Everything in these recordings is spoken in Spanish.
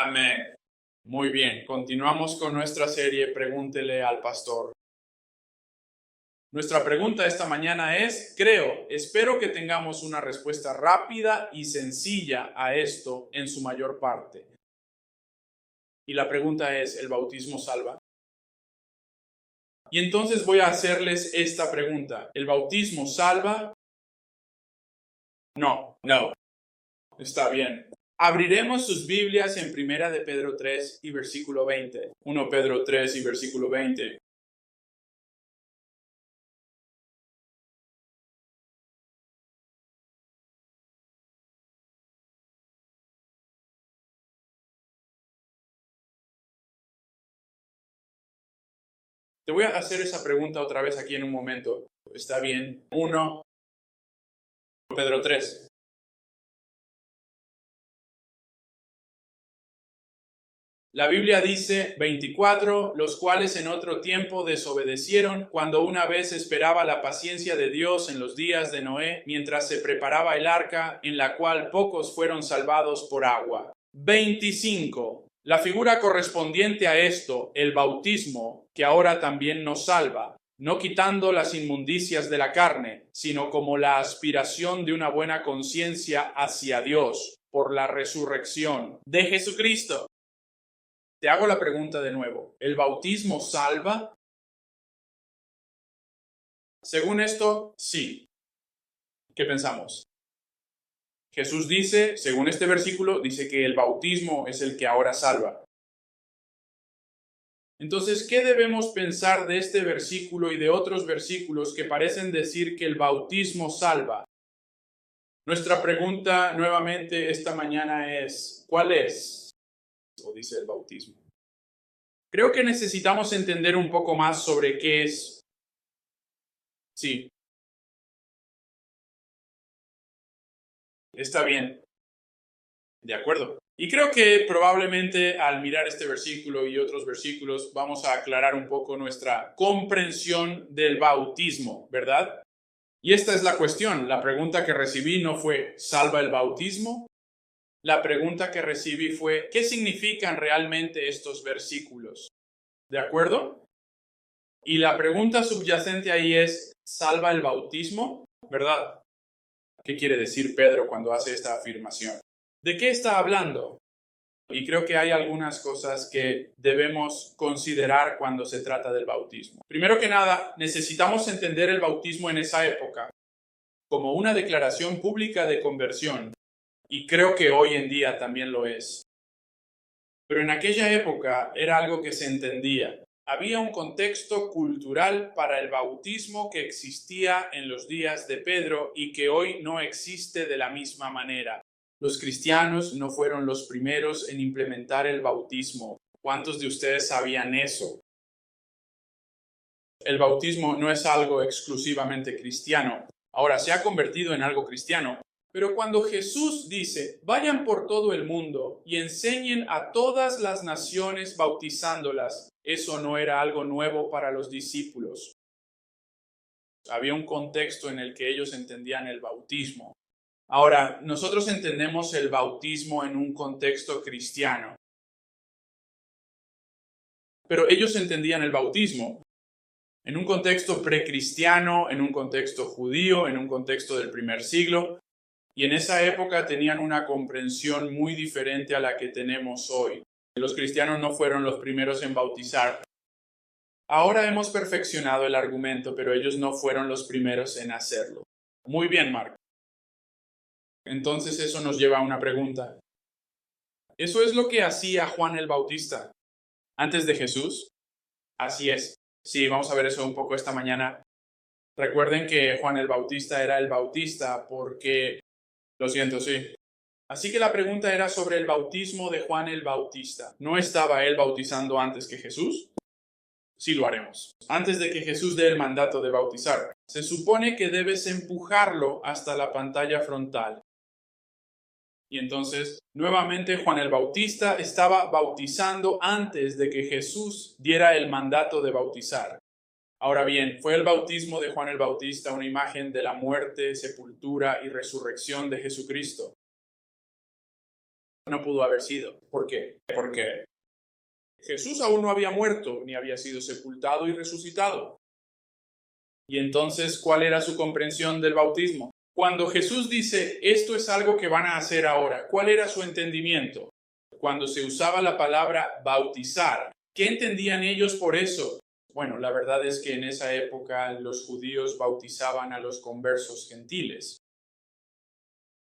Amén. Muy bien, continuamos con nuestra serie Pregúntele al Pastor. Nuestra pregunta esta mañana es, espero que tengamos una respuesta rápida y sencilla a esto en su mayor parte. Y la pregunta es, ¿el bautismo salva? Y entonces voy a hacerles esta pregunta. ¿El bautismo salva? No. Está bien. Abriremos sus Biblias en 1 de Pedro 3 y versículo 20. 1 Pedro 3 y versículo 20. Te voy a hacer esa pregunta otra vez aquí en un momento. ¿Está bien? 1 Pedro 3. La Biblia dice 24, los cuales en otro tiempo desobedecieron cuando una vez esperaba la paciencia de Dios en los días de Noé, mientras se preparaba el arca, en la cual pocos fueron salvados por agua. 25. La figura correspondiente a esto, el bautismo, que ahora también nos salva, no quitando las inmundicias de la carne, sino como la aspiración de una buena conciencia hacia Dios, por la resurrección de Jesucristo. Te hago la pregunta de nuevo. ¿El bautismo salva? Según esto, sí. ¿Qué pensamos? Jesús dice, según este versículo, dice que el bautismo es el que ahora salva. Entonces, ¿qué debemos pensar de este versículo y de otros versículos que parecen decir que el bautismo salva? Nuestra pregunta nuevamente esta mañana es, ¿cuál es? O dice el bautismo. Creo que necesitamos entender un poco más sobre qué es. Sí. Está bien. De acuerdo. Y creo que probablemente al mirar este versículo y otros versículos vamos a aclarar un poco nuestra comprensión del bautismo, ¿verdad? Y esta es la cuestión. La pregunta que recibí no fue ¿salva el bautismo? La pregunta que recibí fue ¿qué significan realmente estos versículos? ¿De acuerdo? Y la pregunta subyacente ahí es ¿salva el bautismo? ¿Verdad? ¿Qué quiere decir Pedro cuando hace esta afirmación? ¿De qué está hablando? Y creo que hay algunas cosas que debemos considerar cuando se trata del bautismo. Primero que nada, necesitamos entender el bautismo en esa época como una declaración pública de conversión, y creo que hoy en día también lo es. Pero en aquella época era algo que se entendía. Había un contexto cultural para el bautismo que existía en los días de Pedro y que hoy no existe de la misma manera. Los cristianos no fueron los primeros en implementar el bautismo. ¿Cuántos de ustedes sabían eso? El bautismo no es algo exclusivamente cristiano. Ahora se ha convertido en algo cristiano. Pero cuando Jesús dice, vayan por todo el mundo y enseñen a todas las naciones bautizándolas, eso no era algo nuevo para los discípulos. Había un contexto en el que ellos entendían el bautismo. Ahora, nosotros entendemos el bautismo en un contexto cristiano. Pero ellos entendían el bautismo en un contexto precristiano, en un contexto judío, en un contexto del primer siglo. Y en esa época tenían una comprensión muy diferente a la que tenemos hoy. Los cristianos no fueron los primeros en bautizar. Ahora hemos perfeccionado el argumento, pero ellos no fueron los primeros en hacerlo. Muy bien, Marco. Entonces eso nos lleva a una pregunta. ¿Eso es lo que hacía Juan el Bautista antes de Jesús? Así es. Sí, vamos a ver eso un poco esta mañana. Recuerden que Juan el Bautista era el Bautista porque... Lo siento, sí. Así que la pregunta era sobre el bautismo de Juan el Bautista. ¿No estaba él bautizando antes que Jesús? Sí lo haremos. Antes de que Jesús dé el mandato de bautizar, se supone que debes empujarlo hasta la pantalla frontal. Y entonces, nuevamente Juan el Bautista estaba bautizando antes de que Jesús diera el mandato de bautizar. Ahora bien, ¿fue el bautismo de Juan el Bautista una imagen de la muerte, sepultura y resurrección de Jesucristo? No pudo haber sido. ¿Por qué? Porque Jesús aún no había muerto, ni había sido sepultado y resucitado. Y entonces, ¿cuál era su comprensión del bautismo? Cuando Jesús dice, esto es algo que van a hacer ahora, ¿cuál era su entendimiento? Cuando se usaba la palabra bautizar, ¿qué entendían ellos por eso? Bueno, la verdad es que en esa época los judíos bautizaban a los conversos gentiles.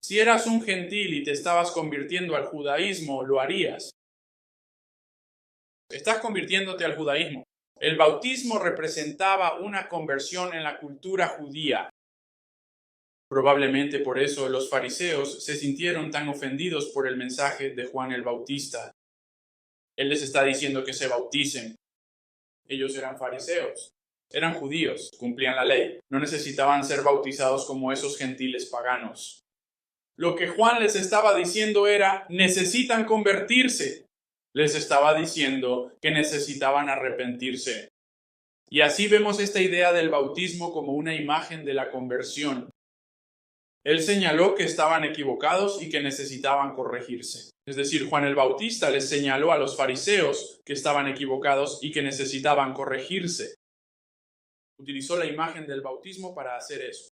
Si eras un gentil y te estabas convirtiendo al judaísmo, lo harías. Estás convirtiéndote al judaísmo. El bautismo representaba una conversión en la cultura judía. Probablemente por eso los fariseos se sintieron tan ofendidos por el mensaje de Juan el Bautista. Él les está diciendo que se bauticen. Ellos eran fariseos, eran judíos, cumplían la ley. No necesitaban ser bautizados como esos gentiles paganos. Lo que Juan les estaba diciendo era, necesitan convertirse. Les estaba diciendo que necesitaban arrepentirse. Y así vemos esta idea del bautismo como una imagen de la conversión. Él señaló que estaban equivocados y que necesitaban corregirse. Es decir, Juan el Bautista les señaló a los fariseos que estaban equivocados y que necesitaban corregirse. Utilizó la imagen del bautismo para hacer eso.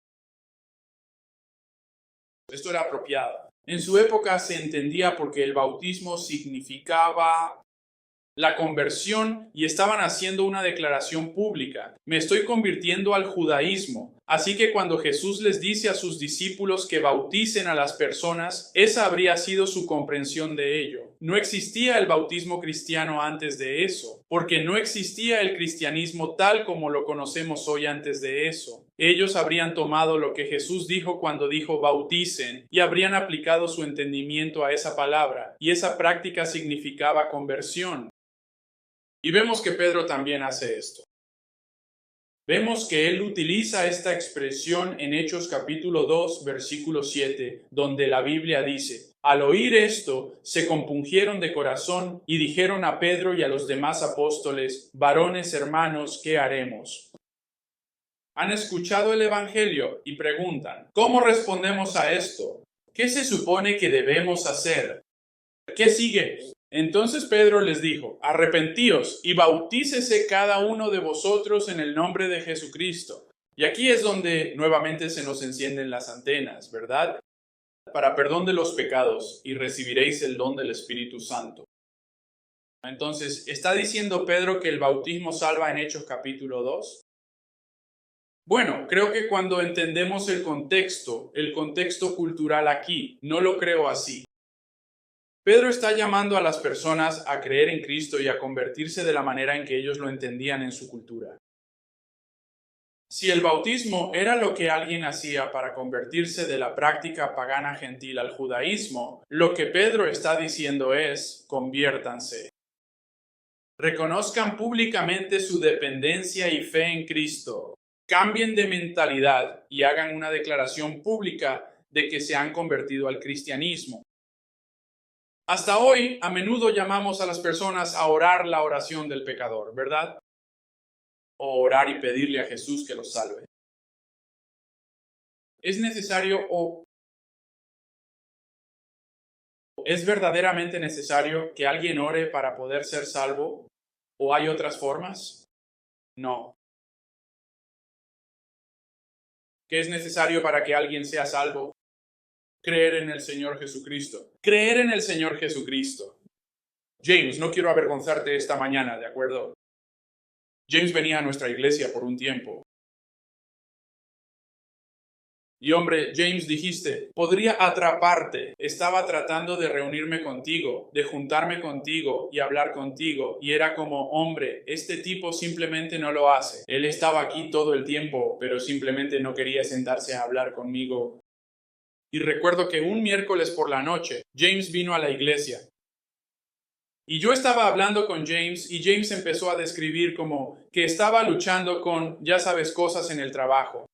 Esto era apropiado. En su época se entendía porque el bautismo significaba la conversión y estaban haciendo una declaración pública. Me estoy convirtiendo al judaísmo. Así que cuando Jesús les dice a sus discípulos que bauticen a las personas, esa habría sido su comprensión de ello. No existía el bautismo cristiano antes de eso, porque no existía el cristianismo tal como lo conocemos hoy antes de eso. Ellos habrían tomado lo que Jesús dijo cuando dijo bauticen y habrían aplicado su entendimiento a esa palabra, y esa práctica significaba conversión. Y vemos que Pedro también hace esto. Vemos que él utiliza esta expresión en Hechos capítulo 2, versículo 7, donde la Biblia dice, al oír esto, se compungieron de corazón y dijeron a Pedro y a los demás apóstoles, varones hermanos, ¿qué haremos? Han escuchado el Evangelio y preguntan, ¿cómo respondemos a esto? ¿Qué se supone que debemos hacer? ¿Qué sigue? Entonces Pedro les dijo, arrepentíos y bautícese cada uno de vosotros en el nombre de Jesucristo. Y aquí es donde nuevamente se nos encienden las antenas, ¿verdad? Para perdón de los pecados y recibiréis el don del Espíritu Santo. Entonces, ¿está diciendo Pedro que el bautismo salva en Hechos capítulo 2? Bueno, creo que cuando entendemos el contexto cultural aquí, no lo creo así. Pedro está llamando a las personas a creer en Cristo y a convertirse de la manera en que ellos lo entendían en su cultura. Si el bautismo era lo que alguien hacía para convertirse de la práctica pagana gentil al judaísmo, lo que Pedro está diciendo es, conviértanse. Reconozcan públicamente su dependencia y fe en Cristo. Cambien de mentalidad y hagan una declaración pública de que se han convertido al cristianismo. Hasta hoy, a menudo llamamos a las personas a orar la oración del pecador, ¿verdad? O orar y pedirle a Jesús que los salve. ¿Es necesario o es verdaderamente necesario que alguien ore para poder ser salvo? ¿O hay otras formas? No. ¿Qué es necesario para que alguien sea salvo? Creer en el Señor Jesucristo. Creer en el Señor Jesucristo. James, no quiero avergonzarte esta mañana, ¿de acuerdo? James venía a nuestra iglesia por un tiempo. Y hombre, James, dijiste, podría atraparte. Estaba tratando de reunirme contigo, de juntarme contigo y hablar contigo. Y era como, hombre, este tipo simplemente no lo hace. Él estaba aquí todo el tiempo, pero simplemente no quería sentarse a hablar conmigo. Y recuerdo que un miércoles por la noche, James vino a la iglesia. Y yo estaba hablando con James y James empezó a describir como que estaba luchando con, ya sabes, cosas en el trabajo.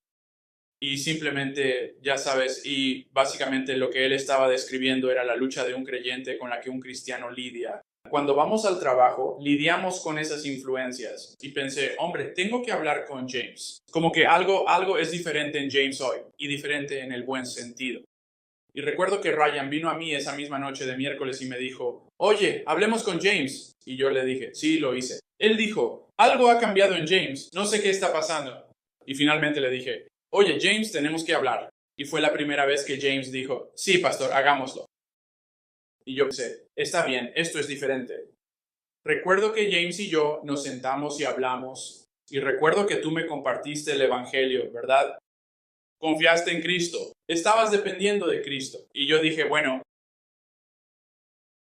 Y simplemente, ya sabes, y básicamente lo que él estaba describiendo era la lucha de un creyente con la que un cristiano lidia. Cuando vamos al trabajo, lidiamos con esas influencias. Y pensé, hombre, tengo que hablar con James. Como que algo es diferente en James hoy, y diferente en el buen sentido. Y recuerdo que Ryan vino a mí esa misma noche de miércoles y me dijo, oye, hablemos con James. Y yo le dije, sí, lo hice. Él dijo, algo ha cambiado en James, no sé qué está pasando. Y finalmente le dije, oye, James, tenemos que hablar. Y fue la primera vez que James dijo, sí, pastor, hagámoslo. Y yo pensé, está bien, esto es diferente. Recuerdo que James y yo nos sentamos y hablamos. Y recuerdo que tú me compartiste el Evangelio, ¿verdad? Confiaste en Cristo, estabas dependiendo de Cristo. Y yo dije, bueno,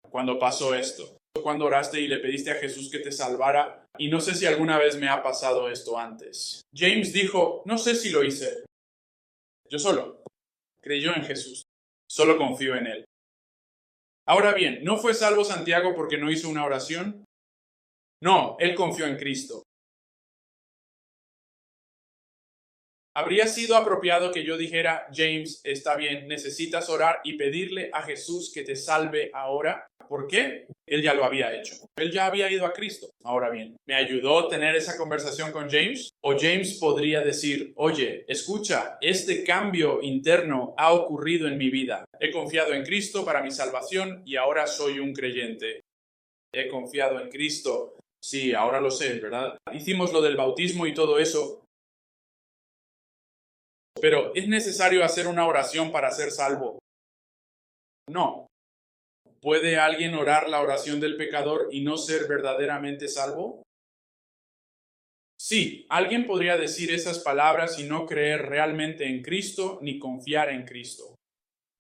cuando pasó esto, cuando oraste y le pediste a Jesús que te salvara, y no sé si alguna vez me ha pasado esto antes. James dijo, no sé si lo hice. Yo solo creyó en Jesús, solo confío en Él. Ahora bien, ¿no fue salvo Santiago porque no hizo una oración? No, él confió en Cristo. ¿Habría sido apropiado que yo dijera, James, está bien, necesitas orar y pedirle a Jesús que te salve ahora? ¿Por qué? Él ya lo había hecho. Él ya había ido a Cristo. Ahora bien, ¿me ayudó a tener esa conversación con James? O James podría decir, oye, escucha, este cambio interno ha ocurrido en mi vida. He confiado en Cristo para mi salvación y ahora soy un creyente. He confiado en Cristo. Sí, ahora lo sé, ¿verdad? Hicimos lo del bautismo y todo eso. Pero ¿es necesario hacer una oración para ser salvo? No. ¿Puede alguien orar la oración del pecador y no ser verdaderamente salvo? Sí, alguien podría decir esas palabras y no creer realmente en Cristo ni confiar en Cristo.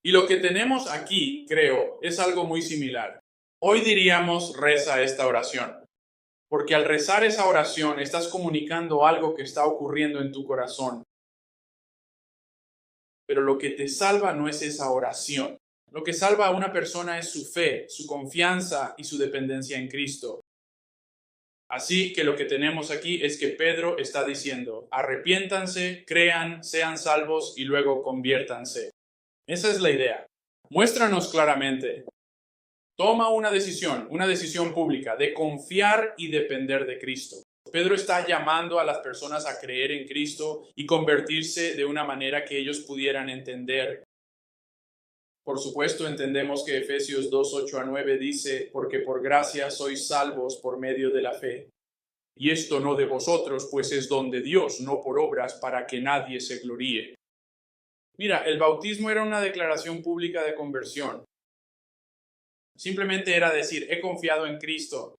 Y lo que tenemos aquí, creo, es algo muy similar. Hoy diríamos reza esta oración, porque al rezar esa oración estás comunicando algo que está ocurriendo en tu corazón. Pero lo que te salva no es esa oración. Lo que salva a una persona es su fe, su confianza y su dependencia en Cristo. Así que lo que tenemos aquí es que Pedro está diciendo, arrepiéntanse, crean, sean salvos y luego conviértanse. Esa es la idea. Muéstranos claramente. Toma una decisión pública de confiar y depender de Cristo. Pedro está llamando a las personas a creer en Cristo y convertirse de una manera que ellos pudieran entender. Por supuesto, entendemos que Efesios 2, 8 a 9 dice, porque por gracia sois salvos por medio de la fe. Y esto no de vosotros, pues es don de Dios, no por obras, para que nadie se gloríe. Mira, el bautismo era una declaración pública de conversión. Simplemente era decir, he confiado en Cristo.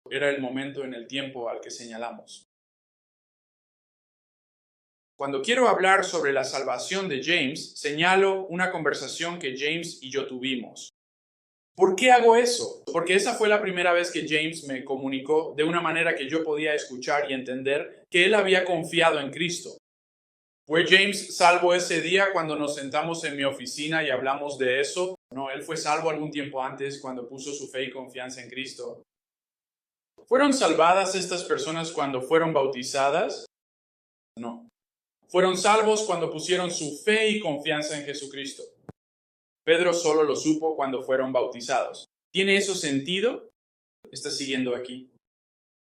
Era el momento en el tiempo al que señalamos. Cuando quiero hablar sobre la salvación de James, señalo una conversación que James y yo tuvimos. ¿Por qué hago eso? Porque esa fue la primera vez que James me comunicó de una manera que yo podía escuchar y entender que él había confiado en Cristo. ¿Fue James salvo ese día cuando nos sentamos en mi oficina y hablamos de eso? No, él fue salvo algún tiempo antes cuando puso su fe y confianza en Cristo. ¿Fueron salvadas estas personas cuando fueron bautizadas? No. Fueron salvos cuando pusieron su fe y confianza en Jesucristo. Pedro solo lo supo cuando fueron bautizados. ¿Tiene eso sentido? Está siguiendo aquí.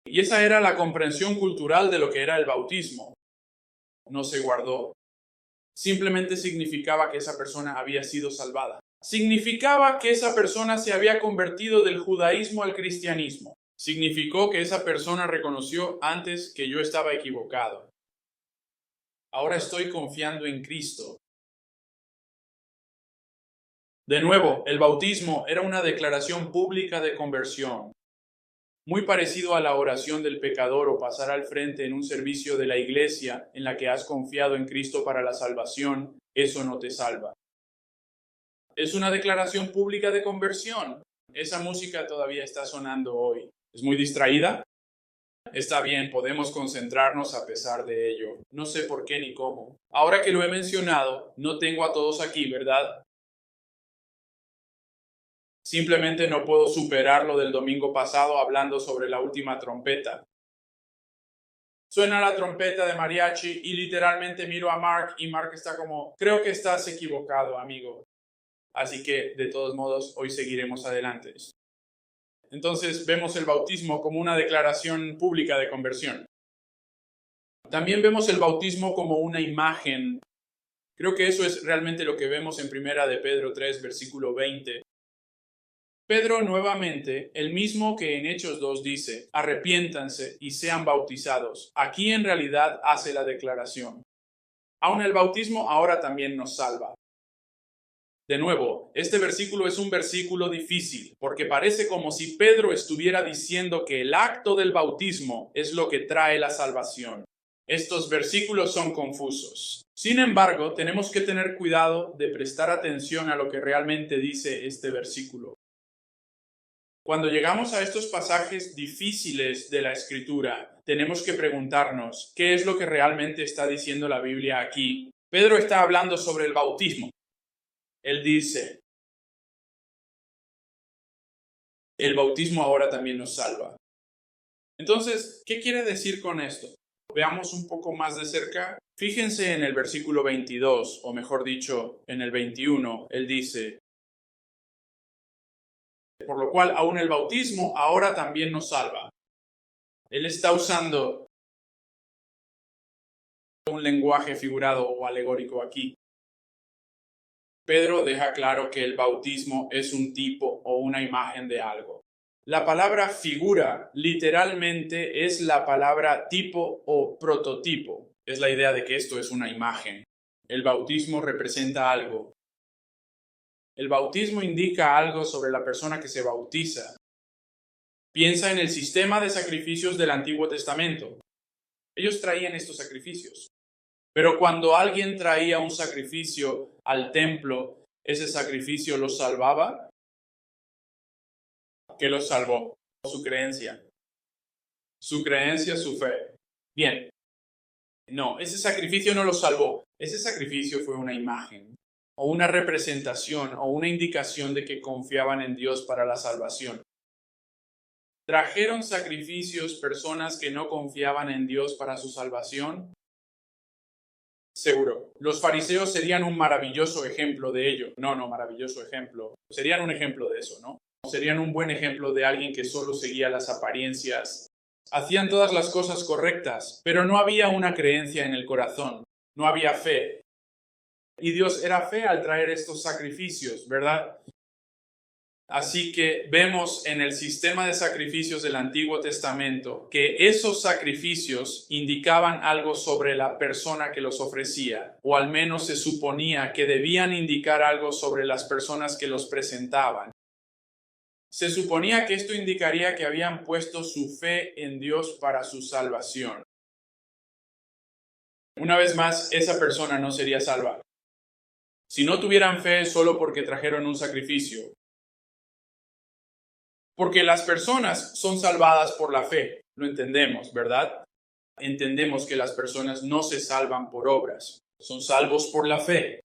Y esa era la comprensión cultural de lo que era el bautismo. No se guardó. Simplemente significaba que esa persona había sido salvada. Significaba que esa persona se había convertido del judaísmo al cristianismo. Significó que esa persona reconoció antes que yo estaba equivocado. Ahora estoy confiando en Cristo. De nuevo, el bautismo era una declaración pública de conversión, muy parecido a la oración del pecador o pasar al frente en un servicio de la iglesia en la que has confiado en Cristo para la salvación. Eso no te salva. Es una declaración pública de conversión. Esa música todavía está sonando hoy. ¿Es muy distraída? Está bien, podemos concentrarnos a pesar de ello. No sé por qué ni cómo. Ahora que lo he mencionado, no tengo a todos aquí, ¿verdad? Simplemente no puedo superar lo del domingo pasado hablando sobre la última trompeta. Suena la trompeta de mariachi y literalmente miro a Mark y Mark está como, creo que estás equivocado, amigo. Así que, de todos modos, hoy seguiremos adelante. Entonces vemos el bautismo como una declaración pública de conversión. También vemos el bautismo como una imagen Creo que eso es realmente lo que vemos en Primera de Pedro 3, versículo 20. Pedro nuevamente, el mismo que en Hechos 2 dice, arrepiéntanse y sean bautizados. Aquí en realidad hace la declaración. Aun el bautismo ahora también nos salva. De nuevo, este versículo es un versículo difícil, porque parece como si Pedro estuviera diciendo que el acto del bautismo es lo que trae la salvación. Estos versículos son confusos. Sin embargo, tenemos que tener cuidado de prestar atención a lo que realmente dice este versículo. Cuando llegamos a estos pasajes difíciles de la Escritura, tenemos que preguntarnos, ¿qué es lo que realmente está diciendo la Biblia aquí? Pedro está hablando sobre el bautismo. Él dice, el bautismo ahora también nos salva. Entonces, ¿qué quiere decir con esto? Veamos un poco más de cerca. Fíjense en el versículo 22, o mejor dicho, en el 21, él dice, por lo cual aún el bautismo ahora también nos salva. Él está usando un lenguaje figurado o alegórico aquí. Pedro deja claro que el bautismo es un tipo o una imagen de algo. La palabra figura literalmente es la palabra tipo o prototipo. Es la idea de que esto es una imagen. El bautismo representa algo. El bautismo indica algo sobre la persona que se bautiza. Piensa en el sistema de sacrificios del Antiguo Testamento. Ellos traían estos sacrificios. Pero cuando alguien traía un sacrificio al templo, ¿ese sacrificio los salvaba? ¿Qué los salvó? Su creencia. Su creencia, su fe. Bien. No, ese sacrificio no los salvó. Ese sacrificio fue una imagen, o una representación, o una indicación de que confiaban en Dios para la salvación. ¿Trajeron sacrificios personas que no confiaban en Dios para su salvación? Seguro. Los fariseos serían un maravilloso ejemplo de ello. No, maravilloso ejemplo. Serían un ejemplo de eso, ¿no? Serían un buen ejemplo de alguien que solo seguía las apariencias. Hacían todas las cosas correctas, pero no había una creencia en el corazón. No había fe. Y Dios era fe al traer estos sacrificios, ¿verdad? Así que vemos en el sistema de sacrificios del Antiguo Testamento que esos sacrificios indicaban algo sobre la persona que los ofrecía, o al menos se suponía que debían indicar algo sobre las personas que los presentaban. Se suponía que esto indicaría que habían puesto su fe en Dios para su salvación. Una vez más, esa persona no sería salva. Si no tuvieran fe solo porque trajeron un sacrificio, porque las personas son salvadas por la fe, lo entendemos, ¿verdad? Entendemos que las personas no se salvan por obras, son salvos por la fe.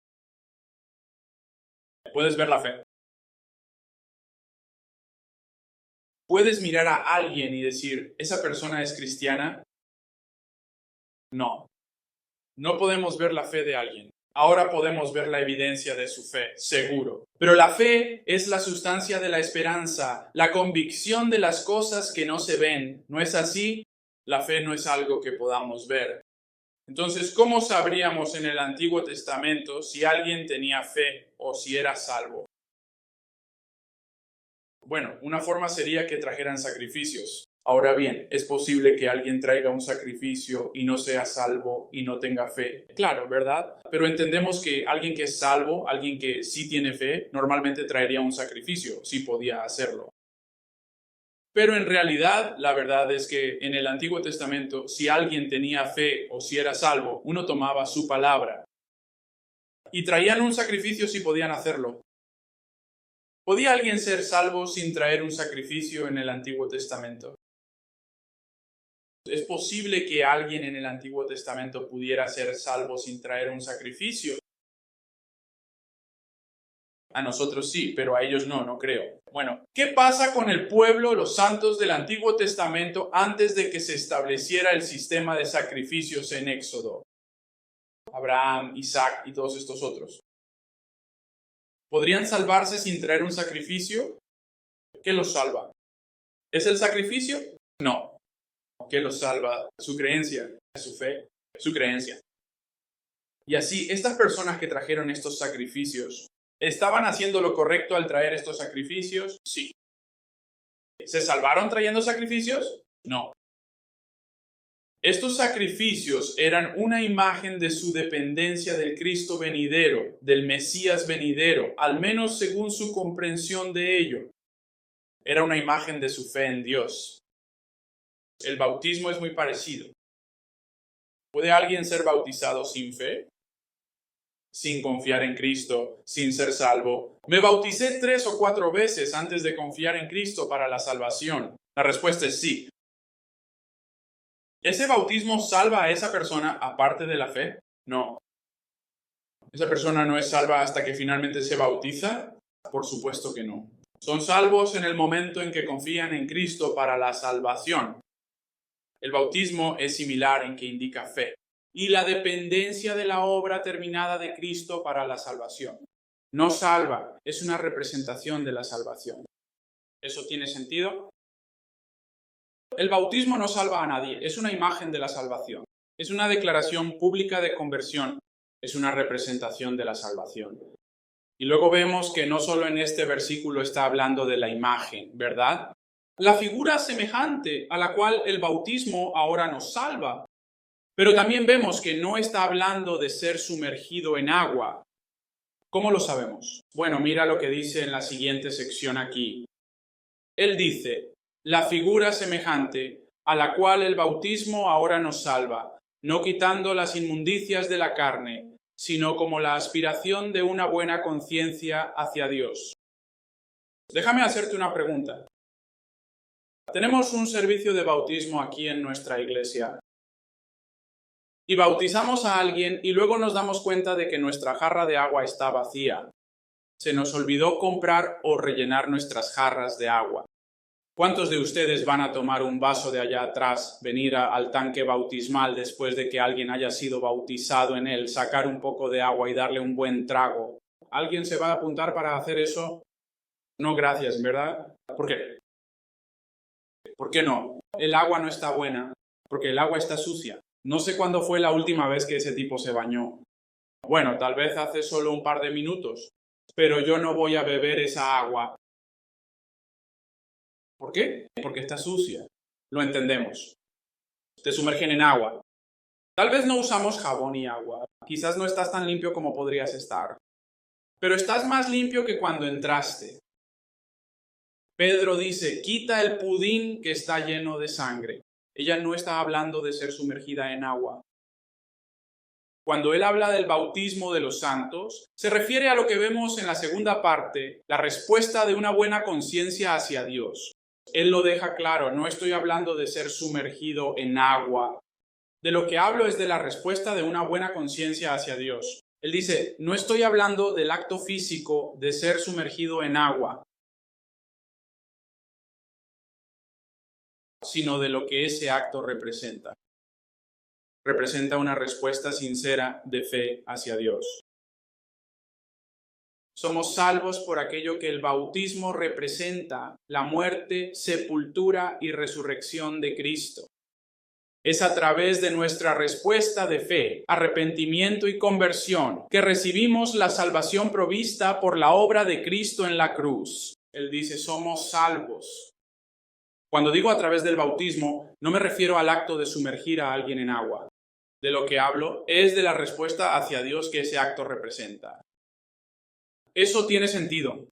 ¿Puedes ver la fe? ¿Puedes mirar a alguien y decir, ¿esa persona es cristiana? No. No podemos ver la fe de alguien. Ahora podemos ver la evidencia de su fe, seguro. Pero la fe es la sustancia de la esperanza, la convicción de las cosas que no se ven. ¿No es así? La fe no es algo que podamos ver. Entonces, ¿cómo sabríamos en el Antiguo Testamento si alguien tenía fe o si era salvo? Bueno, una forma sería que trajeran sacrificios. Ahora bien, ¿es posible que alguien traiga un sacrificio y no sea salvo y no tenga fe? Claro, ¿verdad? Pero entendemos que alguien que es salvo, alguien que sí tiene fe, normalmente traería un sacrificio, si podía hacerlo. Pero en realidad, la verdad es que en el Antiguo Testamento, si alguien tenía fe o si era salvo, uno tomaba su palabra. Y traían un sacrificio si podían hacerlo. ¿Podía alguien ser salvo sin traer un sacrificio en el Antiguo Testamento? ¿Es posible que alguien en el Antiguo Testamento pudiera ser salvo sin traer un sacrificio? A nosotros sí, pero a ellos no creo. Bueno, ¿qué pasa con el pueblo, los santos del Antiguo Testamento antes de que se estableciera el sistema de sacrificios en Éxodo? Abraham, Isaac y todos estos otros. ¿Podrían salvarse sin traer un sacrificio? ¿Qué los salva? ¿Es el sacrificio? No. ¿Qué los salva? Su creencia, su fe, su creencia. Y así, estas personas que trajeron estos sacrificios, ¿estaban haciendo lo correcto al traer estos sacrificios? Sí. ¿Se salvaron trayendo sacrificios? No. Estos sacrificios eran una imagen de su dependencia del Cristo venidero, del Mesías venidero, al menos según su comprensión de ello. Era una imagen de su fe en Dios. El bautismo es muy parecido. ¿Puede alguien ser bautizado sin fe? Sin confiar en Cristo, sin ser salvo. Me bauticé 3 o 4 veces antes de confiar en Cristo para la salvación. La respuesta es sí. ¿Ese bautismo salva a esa persona aparte de la fe? No. ¿Esa persona no es salva hasta que finalmente se bautiza? Por supuesto que no. Son salvos en el momento en que confían en Cristo para la salvación. El bautismo es similar en que indica fe y la dependencia de la obra terminada de Cristo para la salvación. No salva, es una representación de la salvación. ¿Eso tiene sentido? El bautismo no salva a nadie, es una imagen de la salvación. Es una declaración pública de conversión, es una representación de la salvación. Y luego vemos que no solo en este versículo está hablando de la imagen, ¿verdad? La figura semejante a la cual el bautismo ahora nos salva. Pero también vemos que no está hablando de ser sumergido en agua. ¿Cómo lo sabemos? Bueno, mira lo que dice en la siguiente sección aquí. Él dice, la figura semejante a la cual el bautismo ahora nos salva, no quitando las inmundicias de la carne, sino como la aspiración de una buena conciencia hacia Dios. Déjame hacerte una pregunta. Tenemos un servicio de bautismo aquí en nuestra iglesia. Y bautizamos a alguien y luego nos damos cuenta de que nuestra jarra de agua está vacía. Se nos olvidó comprar o rellenar nuestras jarras de agua. ¿Cuántos de ustedes van a tomar un vaso de allá atrás, venir al tanque bautismal después de que alguien haya sido bautizado en él, sacar un poco de agua y darle un buen trago? ¿Alguien se va a apuntar para hacer eso? No, gracias, ¿verdad? ¿Por qué? ¿Por qué no? El agua no está buena, porque el agua está sucia. No sé cuándo fue la última vez que ese tipo se bañó. Bueno, tal vez hace solo un par de minutos, pero yo no voy a beber esa agua. ¿Por qué? Porque está sucia. Lo entendemos. Te sumergen en agua. Tal vez no usamos jabón y agua. Quizás no estás tan limpio como podrías estar. Pero estás más limpio que cuando entraste. Pedro dice, quita el pudín que está lleno de sangre. Ella no está hablando de ser sumergida en agua. Cuando él habla del bautismo de los santos, se refiere a lo que vemos en la segunda parte, la respuesta de una buena conciencia hacia Dios. Él lo deja claro, no estoy hablando de ser sumergido en agua. De lo que hablo es de la respuesta de una buena conciencia hacia Dios. Él dice, no estoy hablando del acto físico de ser sumergido en agua, sino de lo que ese acto representa. Representa una respuesta sincera de fe hacia Dios. Somos salvos por aquello que el bautismo representa, la muerte, sepultura y resurrección de Cristo. Es a través de nuestra respuesta de fe, arrepentimiento y conversión que recibimos la salvación provista por la obra de Cristo en la cruz. Él dice, somos salvos. Cuando digo a través del bautismo, no me refiero al acto de sumergir a alguien en agua. De lo que hablo es de la respuesta hacia Dios que ese acto representa. Eso tiene sentido.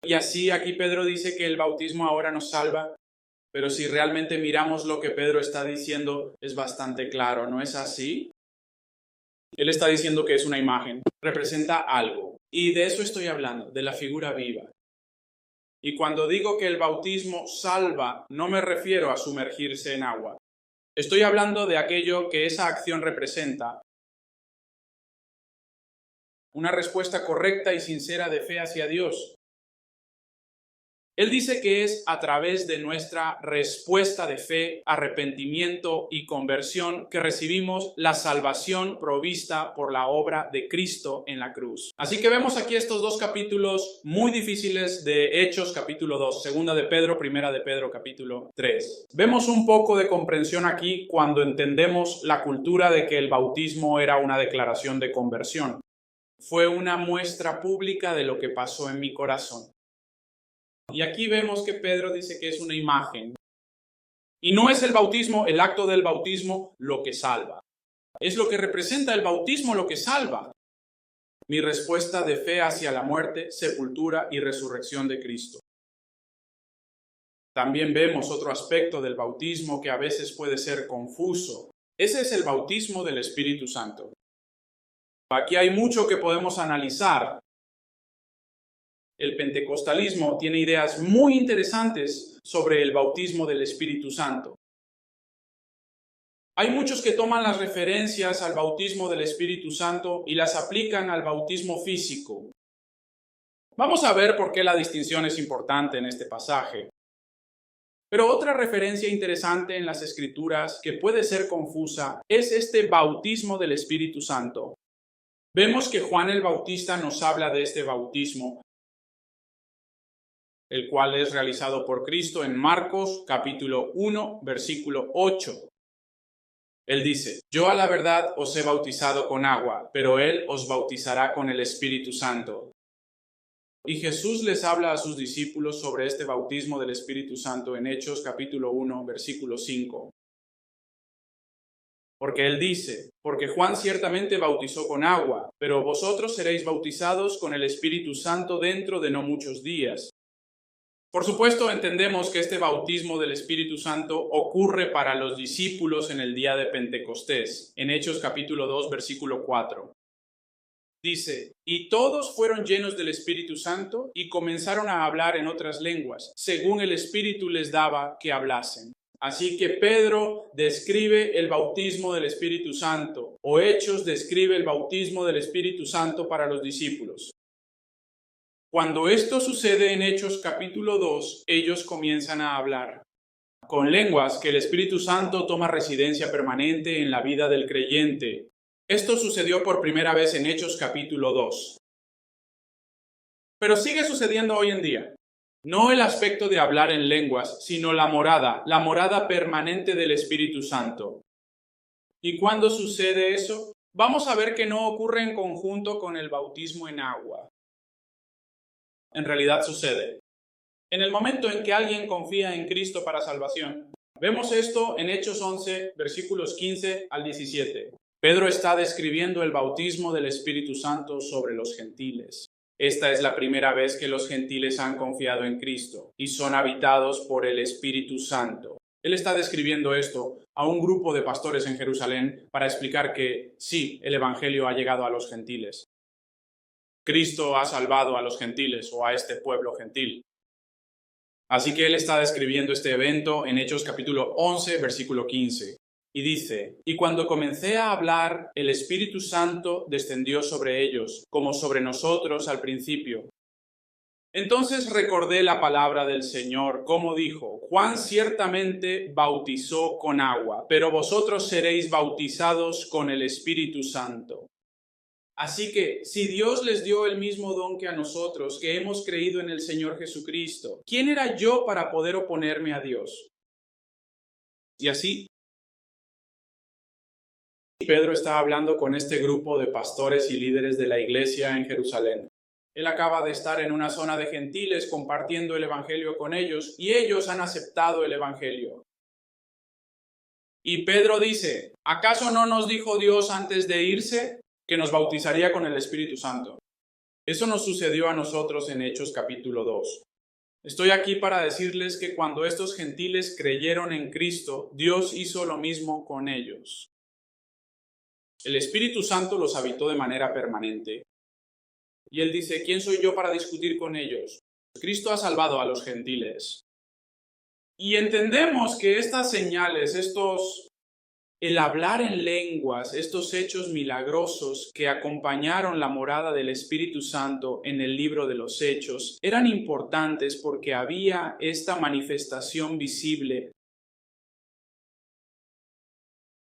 Y así aquí Pedro dice que el bautismo ahora nos salva, pero si realmente miramos lo que Pedro está diciendo, es bastante claro, ¿no es así? Él está diciendo que es una imagen, representa algo. Y de eso estoy hablando, de la figura viva. Y cuando digo que el bautismo salva, no me refiero a sumergirse en agua. Estoy hablando de aquello que esa acción representa. Una respuesta correcta y sincera de fe hacia Dios. Él dice que es a través de nuestra respuesta de fe, arrepentimiento y conversión que recibimos la salvación provista por la obra de Cristo en la cruz. Así que vemos aquí estos dos capítulos muy difíciles de Hechos, capítulo 2, segunda de Pedro, primera de Pedro, capítulo 3. Vemos un poco de comprensión aquí cuando entendemos la cultura de que el bautismo era una declaración de conversión. Fue una muestra pública de lo que pasó en mi corazón. Y aquí vemos que Pedro dice que es una imagen. Y no es el bautismo, el acto del bautismo, lo que salva. Es lo que representa el bautismo lo que salva. Mi respuesta de fe hacia la muerte, sepultura y resurrección de Cristo. También vemos otro aspecto del bautismo que a veces puede ser confuso. Ese es el bautismo del Espíritu Santo. Aquí hay mucho que podemos analizar. El pentecostalismo tiene ideas muy interesantes sobre el bautismo del Espíritu Santo. Hay muchos que toman las referencias al bautismo del Espíritu Santo y las aplican al bautismo físico. Vamos a ver por qué la distinción es importante en este pasaje. Pero otra referencia interesante en las Escrituras que puede ser confusa es este bautismo del Espíritu Santo. Vemos que Juan el Bautista nos habla de este bautismo, el cual es realizado por Cristo en Marcos capítulo 1, versículo 8. Él dice, yo a la verdad os he bautizado con agua, pero Él os bautizará con el Espíritu Santo. Y Jesús les habla a sus discípulos sobre este bautismo del Espíritu Santo en Hechos capítulo 1, versículo 5. Porque Él dice, porque Juan ciertamente bautizó con agua, pero vosotros seréis bautizados con el Espíritu Santo dentro de no muchos días. Por supuesto, entendemos que este bautismo del Espíritu Santo ocurre para los discípulos en el día de Pentecostés, en Hechos capítulo 2, versículo 4. Dice, y todos fueron llenos del Espíritu Santo y comenzaron a hablar en otras lenguas, según el Espíritu les daba que hablasen. Así que Pedro describe el bautismo del Espíritu Santo, o Hechos describe el bautismo del Espíritu Santo para los discípulos. Cuando esto sucede en Hechos capítulo 2, ellos comienzan a hablar con lenguas que el Espíritu Santo toma residencia permanente en la vida del creyente. Esto sucedió por primera vez en Hechos capítulo 2. Pero sigue sucediendo hoy en día. No el aspecto de hablar en lenguas, sino la morada permanente del Espíritu Santo. ¿Y cuándo sucede eso? Vamos a ver que no ocurre en conjunto con el bautismo en agua. En realidad sucede. En el momento en que alguien confía en Cristo para salvación. Vemos esto en Hechos 11, versículos 15 al 17. Pedro está describiendo el bautismo del Espíritu Santo sobre los gentiles. Esta es la primera vez que los gentiles han confiado en Cristo y son habitados por el Espíritu Santo. Él está describiendo esto a un grupo de pastores en Jerusalén para explicar que sí, el Evangelio ha llegado a los gentiles. Cristo ha salvado a los gentiles o a este pueblo gentil. Así que él está describiendo este evento en Hechos capítulo 11, versículo 15. Y dice, y cuando comencé a hablar, el Espíritu Santo descendió sobre ellos, como sobre nosotros al principio. Entonces recordé la palabra del Señor, como dijo, Juan ciertamente bautizó con agua, pero vosotros seréis bautizados con el Espíritu Santo. Así que, si Dios les dio el mismo don que a nosotros, que hemos creído en el Señor Jesucristo, ¿quién era yo para poder oponerme a Dios? Y así, Pedro está hablando con este grupo de pastores y líderes de la iglesia en Jerusalén. Él acaba de estar en una zona de gentiles compartiendo el evangelio con ellos y ellos han aceptado el evangelio. Y Pedro dice, ¿acaso no nos dijo Dios antes de irse que nos bautizaría con el Espíritu Santo? Eso nos sucedió a nosotros en Hechos capítulo 2. Estoy aquí para decirles que cuando estos gentiles creyeron en Cristo, Dios hizo lo mismo con ellos. El Espíritu Santo los habitó de manera permanente. Y él dice, ¿quién soy yo para discutir con ellos? Cristo ha salvado a los gentiles. Y entendemos que estas señales, estos El hablar en lenguas, estos hechos milagrosos que acompañaron la morada del Espíritu Santo en el libro de los Hechos, eran importantes porque había esta manifestación visible,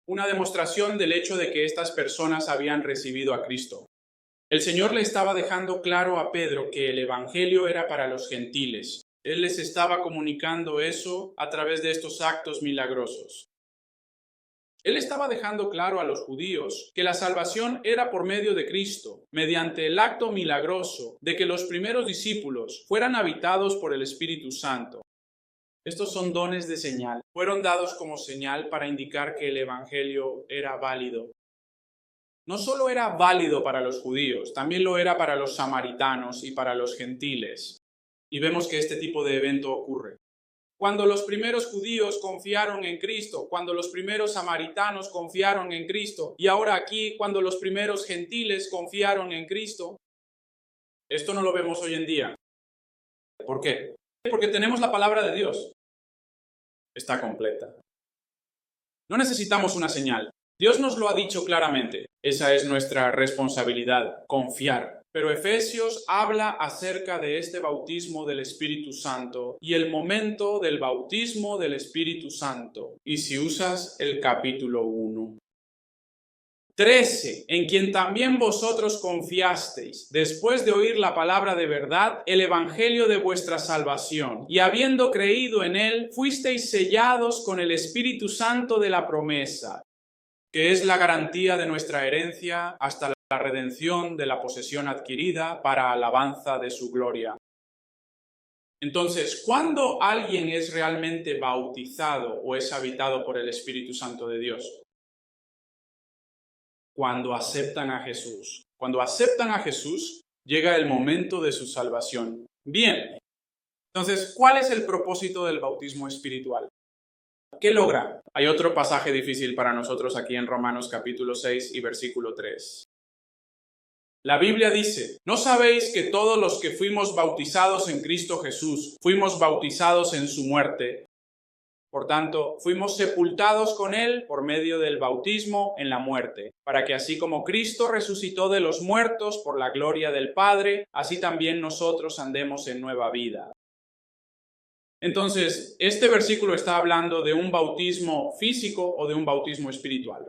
una demostración del hecho de que estas personas habían recibido a Cristo. El Señor le estaba dejando claro a Pedro que el Evangelio era para los gentiles. Él les estaba comunicando eso a través de estos actos milagrosos. Él estaba dejando claro a los judíos que la salvación era por medio de Cristo, mediante el acto milagroso de que los primeros discípulos fueran habitados por el Espíritu Santo. Estos son dones de señal. Fueron dados como señal para indicar que el Evangelio era válido. No solo era válido para los judíos, también lo era para los samaritanos y para los gentiles. Y vemos que este tipo de evento ocurre. Cuando los primeros judíos confiaron en Cristo, cuando los primeros samaritanos confiaron en Cristo, y ahora aquí cuando los primeros gentiles confiaron en Cristo, esto no lo vemos hoy en día. ¿Por qué? Porque tenemos la palabra de Dios. Está completa. No necesitamos una señal. Dios nos lo ha dicho claramente. Esa es nuestra responsabilidad, confiar. Pero Efesios habla acerca de este bautismo del Espíritu Santo y el momento del bautismo del Espíritu Santo. Y si usas el capítulo 1. 13, en quien también vosotros confiasteis, después de oír la palabra de verdad, el evangelio de vuestra salvación, y habiendo creído en él, fuisteis sellados con el Espíritu Santo de la promesa, que es la garantía de nuestra herencia hasta la redención de la posesión adquirida para alabanza de su gloria. Entonces, ¿cuándo alguien es realmente bautizado o es habitado por el Espíritu Santo de Dios? Cuando aceptan a Jesús. Cuando aceptan a Jesús, llega el momento de su salvación. Bien, entonces, ¿cuál es el propósito del bautismo espiritual? ¿Qué logra? Hay otro pasaje difícil para nosotros aquí en Romanos capítulo 6 y versículo 3. La Biblia dice, ¿no sabéis que todos los que fuimos bautizados en Cristo Jesús, fuimos bautizados en su muerte? Por tanto, fuimos sepultados con él por medio del bautismo en la muerte, para que así como Cristo resucitó de los muertos por la gloria del Padre, así también nosotros andemos en nueva vida. Entonces, este versículo está hablando de un bautismo físico o de un bautismo espiritual.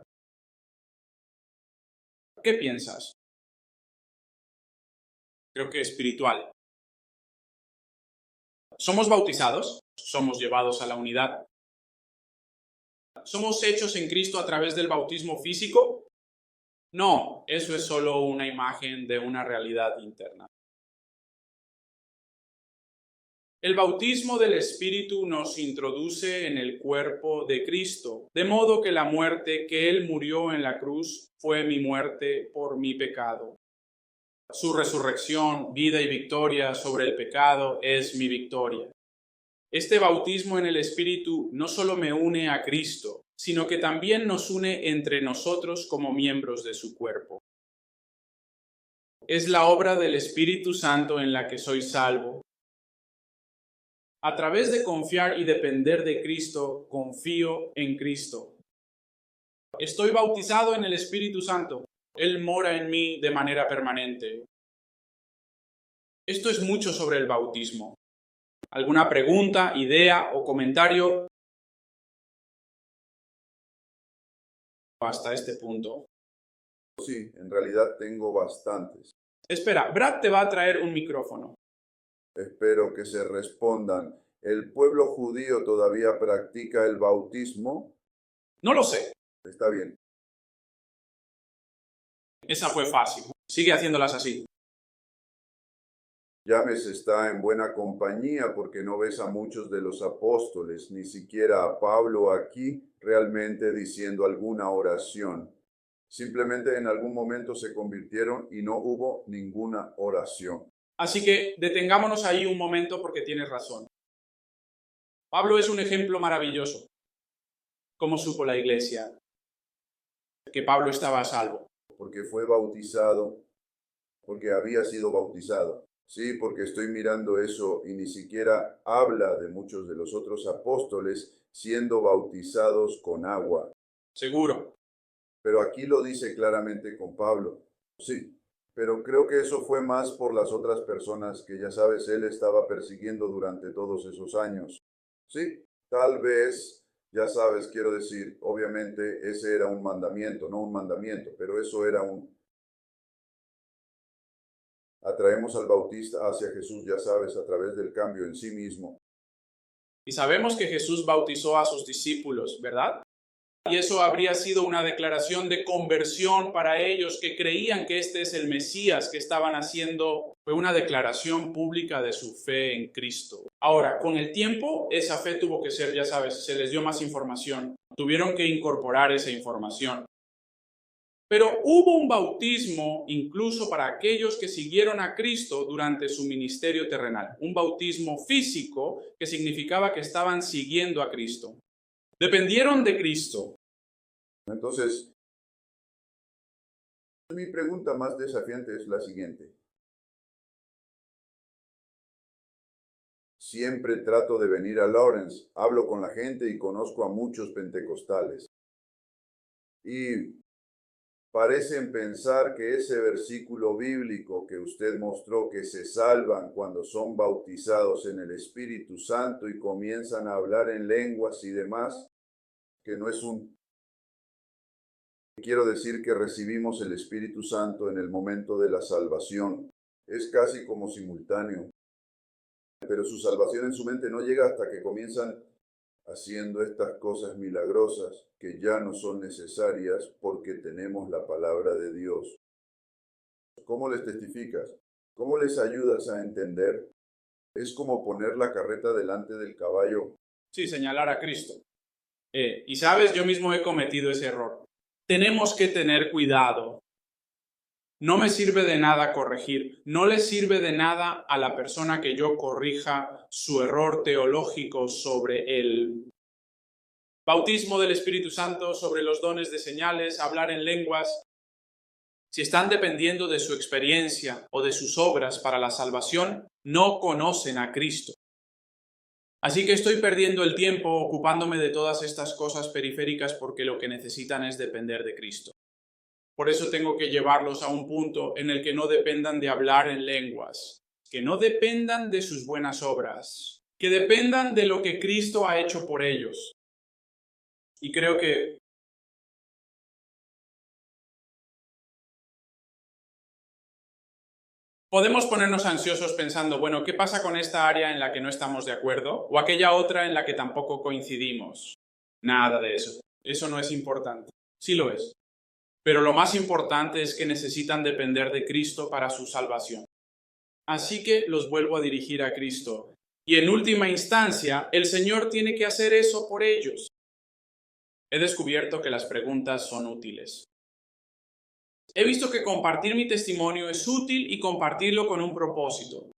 ¿Qué piensas? Creo que espiritual. ¿Somos bautizados? ¿Somos llevados a la unidad? ¿Somos hechos en Cristo a través del bautismo físico? No, eso es solo una imagen de una realidad interna. El bautismo del Espíritu nos introduce en el cuerpo de Cristo, de modo que la muerte que Él murió en la cruz fue mi muerte por mi pecado. Su resurrección, vida y victoria sobre el pecado es mi victoria. Este bautismo en el Espíritu no solo me une a Cristo, sino que también nos une entre nosotros como miembros de su cuerpo. Es la obra del Espíritu Santo en la que soy salvo. A través de confiar y depender de Cristo, confío en Cristo. Estoy bautizado en el Espíritu Santo. Él mora en mí de manera permanente. Esto es mucho sobre el bautismo. ¿Alguna pregunta, idea o comentario hasta este punto? Sí, en realidad tengo bastantes. Espera, Brad te va a traer un micrófono. Espero que se respondan. ¿El pueblo judío todavía practica el bautismo? No lo sé. Está bien. Esa fue fácil. Sigue haciéndolas así. James está en buena compañía porque no ves a muchos de los apóstoles, ni siquiera a Pablo aquí realmente diciendo alguna oración. Simplemente en algún momento se convirtieron y no hubo ninguna oración. Así que detengámonos ahí un momento porque tienes razón. Pablo es un ejemplo maravilloso. ¿Cómo supo la iglesia que Pablo estaba a salvo? Porque fue bautizado, porque había sido bautizado. Sí, porque estoy mirando eso y ni siquiera habla de muchos de los otros apóstoles siendo bautizados con agua. Seguro. Pero aquí lo dice claramente con Pablo. Sí, pero creo que eso fue más por las otras personas que ya sabes, él estaba persiguiendo durante todos esos años. Sí, tal vez, ya sabes, quiero decir, obviamente ese era un mandamiento, no un mandamiento, pero eso era un... Atraemos al Bautista hacia Jesús, ya sabes, a través del cambio en sí mismo. Y sabemos que Jesús bautizó a sus discípulos, ¿verdad? Y eso habría sido una declaración de conversión para ellos que creían que este es el Mesías que estaban haciendo. Fue una declaración pública de su fe en Cristo. Ahora, con el tiempo, esa fe tuvo que ser, ya sabes, se les dio más información. Tuvieron que incorporar esa información. Pero hubo un bautismo incluso para aquellos que siguieron a Cristo durante su ministerio terrenal. Un bautismo físico que significaba que estaban siguiendo a Cristo. Dependieron de Cristo. Entonces, mi pregunta más desafiante es la siguiente. Siempre trato de venir a Lawrence, hablo con la gente y conozco a muchos pentecostales. Y parecen pensar que ese versículo bíblico que usted mostró, que se salvan cuando son bautizados en el Espíritu Santo y comienzan a hablar en lenguas y demás, que no es un... Quiero decir que recibimos el Espíritu Santo en el momento de la salvación. Es casi como simultáneo. Pero su salvación en su mente no llega hasta que comienzan haciendo estas cosas milagrosas que ya no son necesarias porque tenemos la palabra de Dios. ¿Cómo les testificas? ¿Cómo les ayudas a entender? Es como poner la carreta delante del caballo. Sí, señalar a Cristo. Y sabes, yo mismo he cometido ese error. Tenemos que tener cuidado. No me sirve de nada corregir. No le sirve de nada a la persona que yo corrija su error teológico sobre el bautismo del Espíritu Santo, sobre los dones de señales, hablar en lenguas. Si están dependiendo de su experiencia o de sus obras para la salvación, no conocen a Cristo. Así que estoy perdiendo el tiempo ocupándome de todas estas cosas periféricas porque lo que necesitan es depender de Cristo. Por eso tengo que llevarlos a un punto en el que no dependan de hablar en lenguas, que no dependan de sus buenas obras, que dependan de lo que Cristo ha hecho por ellos. Y creo que podemos ponernos ansiosos pensando, bueno, ¿qué pasa con esta área en la que no estamos de acuerdo? O aquella otra en la que tampoco coincidimos. Nada de eso. Eso no es importante. Sí lo es. Pero lo más importante es que necesitan depender de Cristo para su salvación. Así que los vuelvo a dirigir a Cristo. Y en última instancia, el Señor tiene que hacer eso por ellos. He descubierto que las preguntas son útiles. He visto que compartir mi testimonio es útil y compartirlo con un propósito.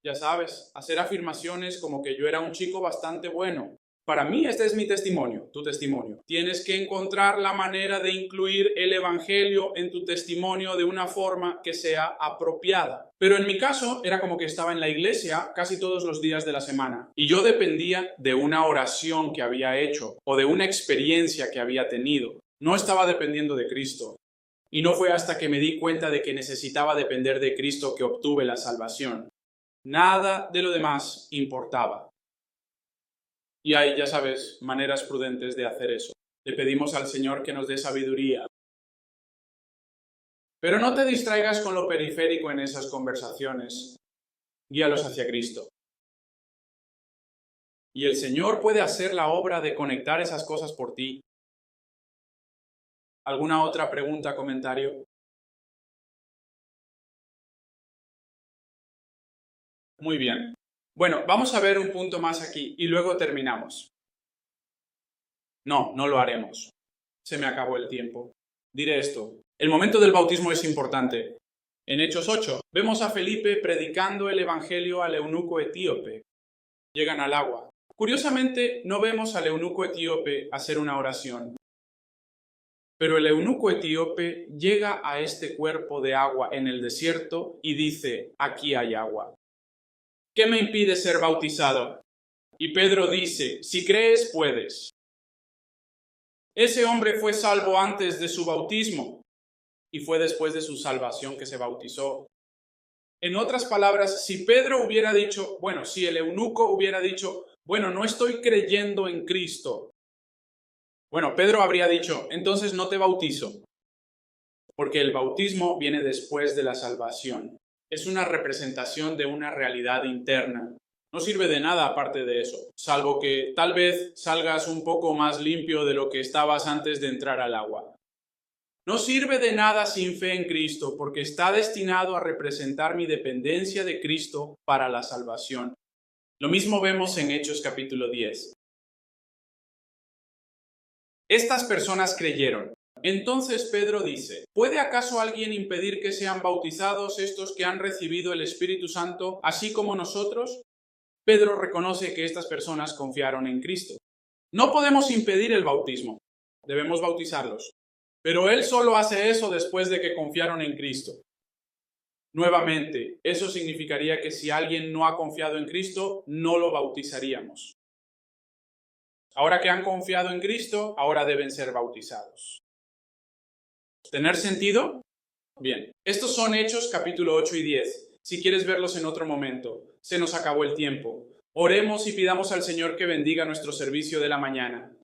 Ya sabes, hacer afirmaciones como que yo era un chico bastante bueno. Para mí este es mi testimonio, tu testimonio. Tienes que encontrar la manera de incluir el Evangelio en tu testimonio de una forma que sea apropiada. Pero en mi caso era como que estaba en la iglesia casi todos los días de la semana y yo dependía de una oración que había hecho o de una experiencia que había tenido. No estaba dependiendo de Cristo. Y no fue hasta que me di cuenta de que necesitaba depender de Cristo que obtuve la salvación. Nada de lo demás importaba. Y hay, ya sabes, maneras prudentes de hacer eso. Le pedimos al Señor que nos dé sabiduría. Pero no te distraigas con lo periférico en esas conversaciones. Guíalos hacia Cristo. Y el Señor puede hacer la obra de conectar esas cosas por ti. ¿Alguna otra pregunta, comentario? Muy bien. Bueno, vamos a ver un punto más aquí y luego terminamos. No, no lo haremos. Se me acabó el tiempo. Diré esto. El momento del bautismo es importante. En Hechos 8, vemos a Felipe predicando el evangelio al eunuco etíope. Llegan al agua. Curiosamente, no vemos al eunuco etíope hacer una oración. Pero el eunuco etíope llega a este cuerpo de agua en el desierto y dice, aquí hay agua. ¿Qué me impide ser bautizado? Y Pedro dice, si crees, puedes. Ese hombre fue salvo antes de su bautismo y fue después de su salvación que se bautizó. En otras palabras, si Pedro hubiera dicho, si el eunuco hubiera dicho, no estoy creyendo en Cristo, Pedro habría dicho, entonces no te bautizo, porque el bautismo viene después de la salvación. Es una representación de una realidad interna. No sirve de nada aparte de eso, salvo que tal vez salgas un poco más limpio de lo que estabas antes de entrar al agua. No sirve de nada sin fe en Cristo, porque está destinado a representar mi dependencia de Cristo para la salvación. Lo mismo vemos en Hechos capítulo 10. Estas personas creyeron. Entonces Pedro dice, ¿puede acaso alguien impedir que sean bautizados estos que han recibido el Espíritu Santo, así como nosotros? Pedro reconoce que estas personas confiaron en Cristo. No podemos impedir el bautismo, debemos bautizarlos. Pero él solo hace eso después de que confiaron en Cristo. Nuevamente, eso significaría que si alguien no ha confiado en Cristo, no lo bautizaríamos. Ahora que han confiado en Cristo, ahora deben ser bautizados. ¿Tener sentido? Bien, estos son Hechos capítulo 8 y 10. Si quieres verlos en otro momento, se nos acabó el tiempo. Oremos y pidamos al Señor que bendiga nuestro servicio de la mañana.